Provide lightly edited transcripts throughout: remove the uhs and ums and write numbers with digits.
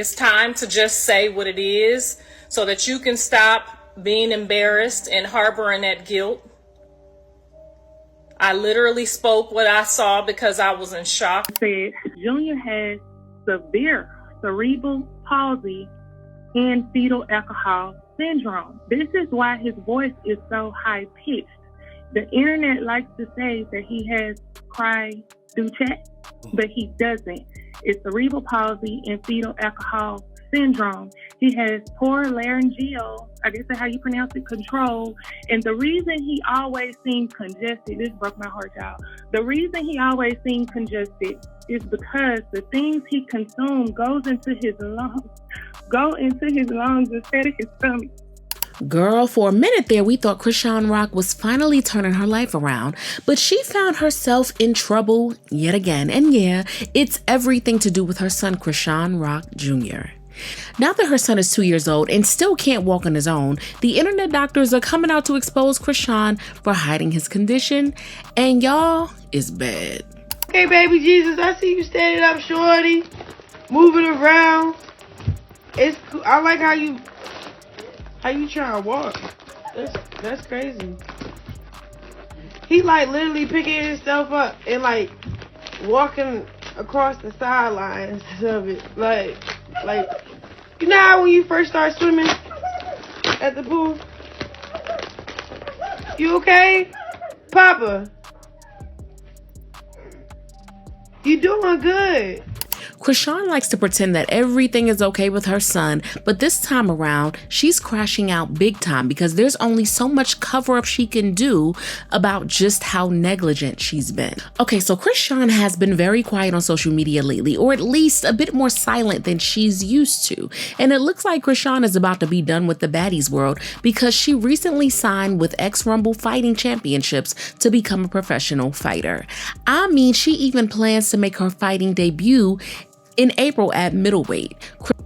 It's time to just say what it is so that you can stop being embarrassed and harboring that guilt. I literally spoke what I saw because I was in shock. Said Junior has severe cerebral palsy and fetal alcohol syndrome. This is why his voice is so high-pitched. The internet likes to say that he has cry through chat, but he doesn't. It's cerebral palsy and fetal alcohol syndrome. He has poor laryngeal, I guess that's how you pronounce it, control. And the reason he always seems congested, this broke my heart, y'all. The reason he always seems congested is because the things he consumes goes into his lungs instead of his stomach. Girl, for a minute there, we thought Chrisean Rock was finally turning her life around, but she found herself in trouble yet again. And yeah, it's everything to do with her son, Chrisean Rock Jr. Now that her son is 2 years old and still can't walk on his own, the internet doctors are coming out to expose Chrisean for hiding his condition, and y'all, it's bad. Hey, baby Jesus, I see you standing up, shorty, moving around. It's cool. I like how you trying to walk. That's crazy. He like literally picking himself up and like walking across the sidelines of it. Like you know how when you first start swimming at the pool? You okay? Papa? You doing good. Chrisean likes to pretend that everything is okay with her son, but this time around, she's crashing out big time because there's only so much cover-up she can do about just how negligent she's been. Okay, so Chrisean has been very quiet on social media lately, or at least a bit more silent than she's used to. And it looks like Chrisean is about to be done with the baddies world because she recently signed with X-Rumble Fighting Championships to become a professional fighter. I mean, she even plans to make her fighting debut in April at middleweight.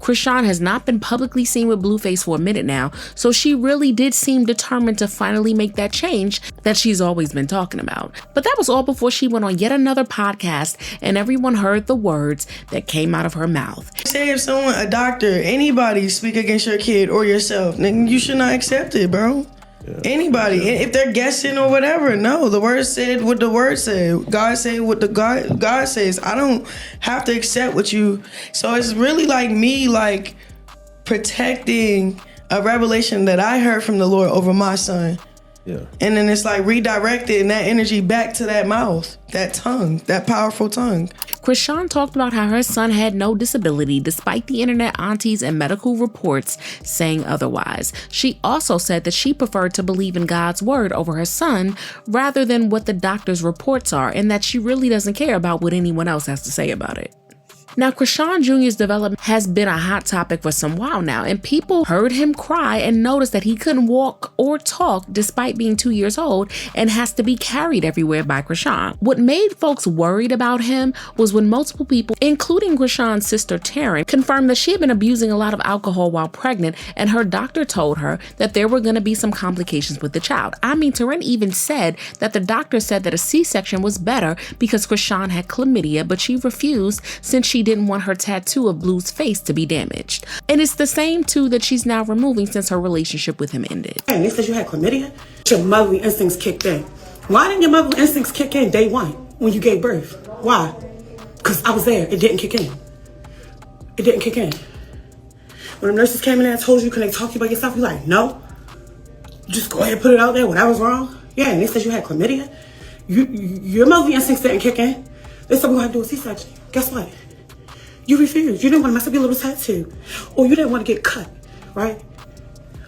Chrisean has not been publicly seen with Blueface for a minute now, so she really did seem determined to finally make that change that she's always been talking about. But that was all before she went on yet another podcast and everyone heard the words that came out of her mouth. Say if someone, a doctor, anybody speak against your kid or yourself, then you should not accept it, bro. Yeah. Anybody, if they're guessing or whatever, no, the word said what the word said. God said what the God says. I don't have to accept what you. So it's really like me, like protecting a revelation that I heard from the Lord over my son. Yeah. And then it's like redirecting that energy back to that mouth, that tongue, that powerful tongue. Chrisean talked about how her son had no disability despite the internet aunties and medical reports saying otherwise. She also said that she preferred to believe in God's word over her son rather than what the doctor's reports are, and that she really doesn't care about what anyone else has to say about it. Now, Chrisean Jr.'s development has been a hot topic for some while now, and people heard him cry and noticed that he couldn't walk or talk despite being 2 years old and has to be carried everywhere by Chrisean. What made folks worried about him was when multiple people, including Chrisean's sister Taryn, confirmed that she had been abusing a lot of alcohol while pregnant, and her doctor told her that there were going to be some complications with the child. I mean, Taryn even said that the doctor said that a C-section was better because Chrisean had chlamydia, but she refused since she didn't want her tattoo of Blue's face to be damaged. And it's the same too that she's now removing since her relationship with him ended. And they said you had chlamydia? Your motherly instincts kicked in. Why didn't your motherly instincts kick in day one when you gave birth? Why? Because I was there. It didn't kick in. It didn't kick in. When the nurses came in and told you, can they talk to you about yourself? You're like, no. You just go ahead and put it out there when I was wrong. Yeah, and they said you had chlamydia. Your motherly instincts didn't kick in. They said we're going to do a C-section. Guess what? You refused. You didn't want to mess up your little tattoo. Or you didn't want to get cut, right?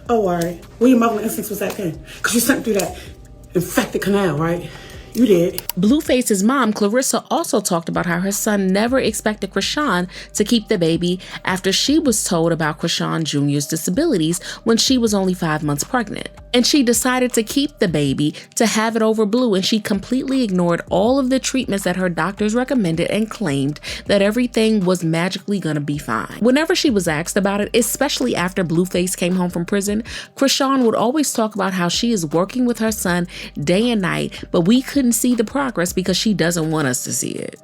Oh, all right. Where your motherly instincts was at then? Because you sent through that infected canal, right? You did. Blueface's mom, Clarissa, also talked about how her son never expected Chrisean to keep the baby after she was told about Chrisean Jr.'s disabilities when she was only 5 months pregnant. And she decided to keep the baby to have it over Blue, and she completely ignored all of the treatments that her doctors recommended and claimed that everything was magically gonna be fine. Whenever she was asked about it, especially after Blueface came home from prison, Chrisean would always talk about how she is working with her son day and night, but we couldn't see the progress because she doesn't want us to see it.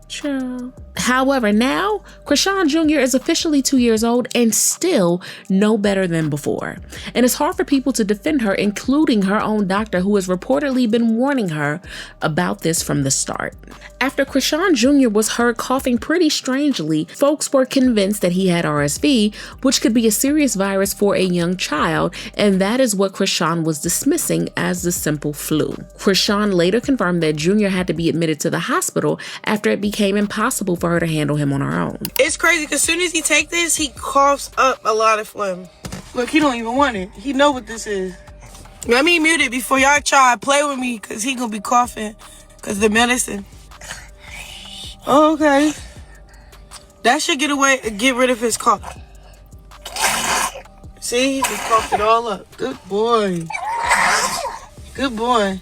Ciao. However, now, Chrisean Jr. is officially 2 years old and still no better than before. And it's hard for people to defend her, including her own doctor, who has reportedly been warning her about this from the start. After Chrisean Jr. was heard coughing pretty strangely, folks were convinced that he had RSV, which could be a serious virus for a young child, and that is what Chrisean was dismissing as the simple flu. Chrisean later confirmed that Jr. had to be admitted to the hospital after it became impossible for her to handle him on her own. It's crazy because as soon as he take this, he coughs up a lot of phlegm. Look, he don't even want it. He know what this is. Let me mute it before y'all try to play with me because he gonna be coughing because the medicine. Oh, okay. That should get rid of his cough. See, he just coughed it all up. Good boy. Good boy.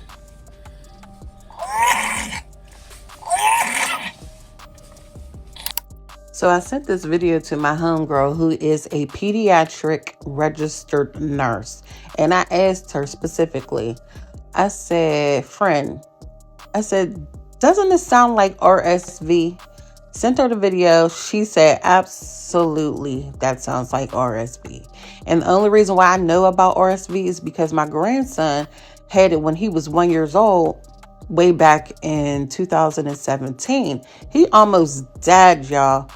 So I sent this video to my homegirl who is a pediatric registered nurse. And I asked her specifically, I said, friend, doesn't this sound like RSV? Sent her the video. She said, absolutely, that sounds like RSV. And the only reason why I know about RSV is because my grandson had it when he was 1 year old, way back in 2017. He almost died, y'all.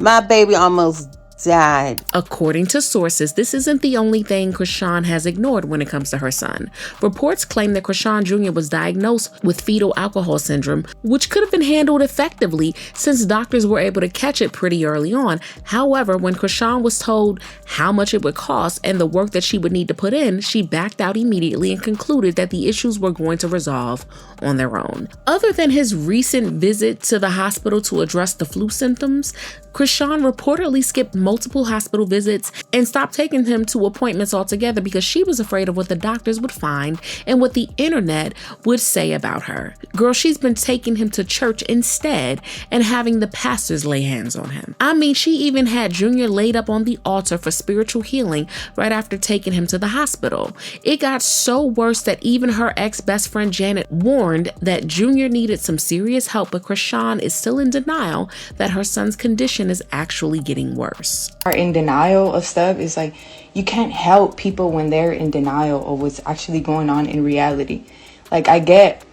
My baby almost died. According to sources, this isn't the only thing Chrisean has ignored when it comes to her son. Reports claim that Chrisean Jr. was diagnosed with fetal alcohol syndrome, which could have been handled effectively since doctors were able to catch it pretty early on. However, when Chrisean was told how much it would cost and the work that she would need to put in, she backed out immediately and concluded that the issues were going to resolve on their own. Other than his recent visit to the hospital to address the flu symptoms, Chrisean reportedly skipped multiple hospital visits and stopped taking him to appointments altogether because she was afraid of what the doctors would find and what the internet would say about her. Girl, she's been taking him to church instead and having the pastors lay hands on him. I mean, she even had Junior laid up on the altar for spiritual healing right after taking him to the hospital. It got so worse that even her ex-best friend Janet warned that Junior needed some serious help, but Chrisean is still in denial that her son's condition is actually getting worse. Are in denial of stuff. Is like you can't help people when they're in denial of what's actually going on in reality. Like, I get,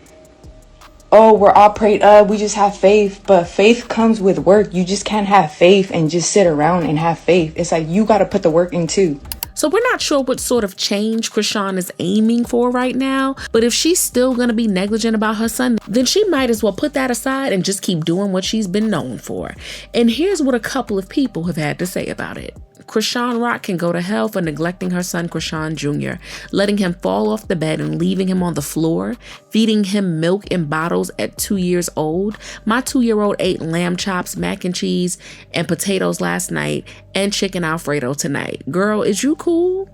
oh, we're all prayed up, we just have faith, but faith comes with work. You just can't have faith and just sit around and have faith. It's like you got to put the work in too. So we're not sure what sort of change Chrisean is aiming for right now, but if she's still going to be negligent about her son, then she might as well put that aside and just keep doing what she's been known for. And here's what a couple of people have had to say about it. Chrisean Rock can go to hell for neglecting her son Chrisean Jr., letting him fall off the bed and leaving him on the floor, feeding him milk in bottles at 2 years old. My 2-year-old ate lamb chops, mac and cheese, and potatoes last night, and chicken Alfredo tonight. Girl, is you cool?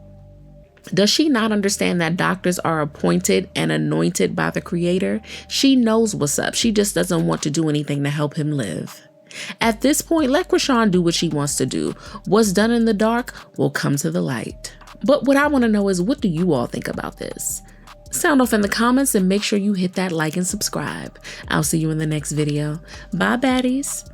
Does she not understand that doctors are appointed and anointed by the Creator? She knows what's up. She just doesn't want to do anything to help him live. At this point, let Chrisean do what she wants to do. What's done in the dark will come to the light. But what I want to know is, what do you all think about this? Sound off in the comments and make sure you hit that like and subscribe. I'll see you in the next video. Bye, baddies.